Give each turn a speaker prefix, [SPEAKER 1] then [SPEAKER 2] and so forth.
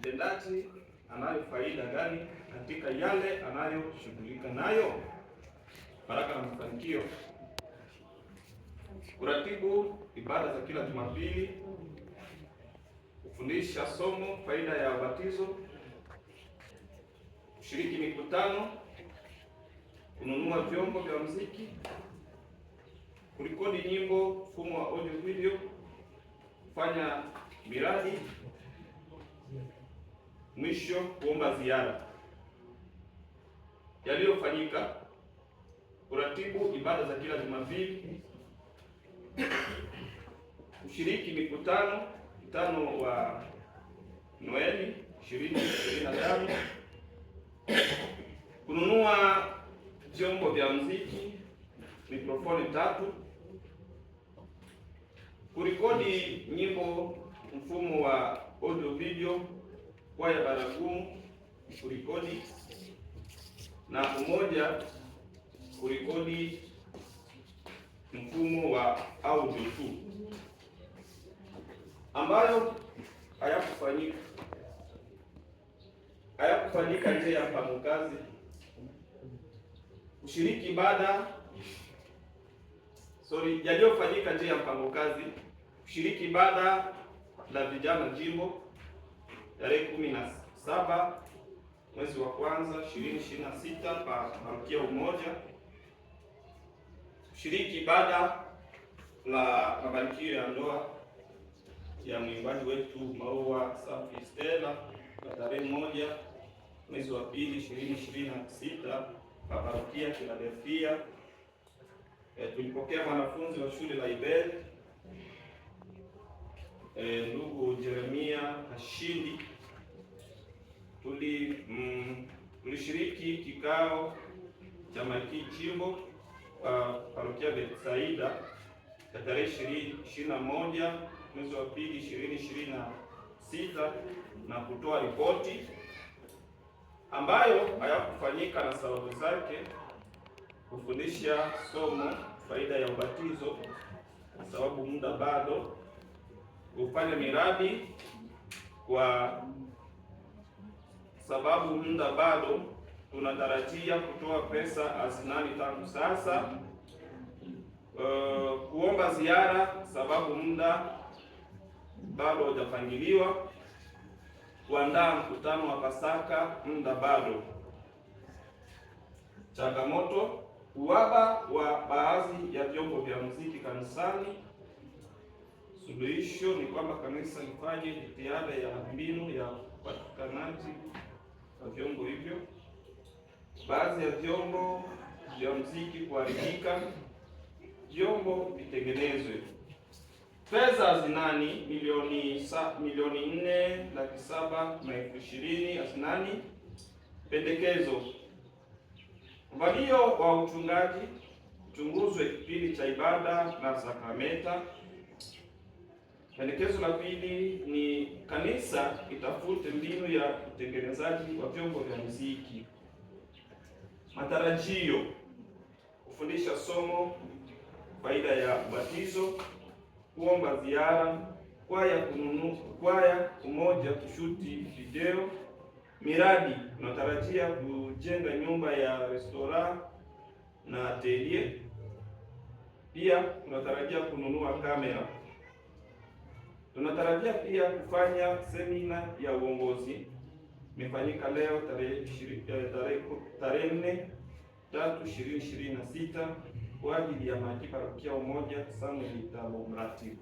[SPEAKER 1] mtendaji anayo faida gani katika yale anayoshughulika nayo? Baraka na mafanikio. Kuratibu ibada za kila Jumapili, kufundisha somo faida ya ubatizo, kushiriki mikutano, kununua vyombo vya muziki, kurekodi nyimbo, mfumo wa audio video, kufanya miradi, mwisho kuomba ziara. Yaliyofanyika: kuratibu ibada za kila Jumapili, kushiriki mikutano wa Noeli 2025, kununua vyombo vya muziki, mikrofoni 3, kurekodi nyimbo mfumo wa audio video, kwaya baragumu kurekodi, na umoja kurekodi mfumo wa audio tu, ambayo hayakufanyika nje ya mpango kazi. Kushiriki ibada yaliyofanyika nje ya mpango kazi: kushiriki ibada la vijana jimbo tarehe 17 mwezi wa kwanza 2026 pa parokia Umoja, kushiriki ibada la mabarikio ya ndoa ya mwimbaji wetu Maua Safi Stella tarehe 1 mwezi wa 2 2026 pa parokia Philadelphia. Tulipokea mwanafunzi wa shule la Ibel, ndugu Jeremia Kashindi. Tulishiriki kikao cha Malkia Jimbo parokia Betsaida tarehe 21 mwezi wa 2 2026 na kutoa ripoti ambayo hayakufanyika na sababu zake: kufundisha somo faida ya ubatizo sababu muda bado, kufanya miradi kwa sababu muda bado, tunatarajia kutoa pesa asinani tangu sasa, kuomba ziara sababu muda bado hujapangiliwa, kuandaa mkutano wa Pasaka muda bado. Changamoto: uhaba wa baadhi ya vyombo vya muziki kanisani. Suluhisho ni kwamba kanisa lifanye jitihada ya mbinu ya upatikanaji wa vyombo hivyo. Baadhi ya vyombo vya muziki kuharibika, vyombo vitengenezwe. Fedha zinani milioni 4,720,000 zinani. Pendekezo: uvalio wa uchungaji uchunguzwe kipindi cha ibada na sakramenta. Pendekezo la pili ni kanisa itafute mbinu ya utengenezaji wa vyombo vya muziki. Matarajio: kufundisha somo faida ya ubatizo, kuomba ziara, kwaya umoja kushuti video. Miradi: tunatarajia kujenga nyumba ya restaurant na atelier. Pia tunatarajia kununua kamera. Tunatarajia pia kufanya semina ya uongozi. Imefanyika leo tarehe 4/3/2026 kwa ajili ya parokia Umoja. Samuel Tabo, mratibu.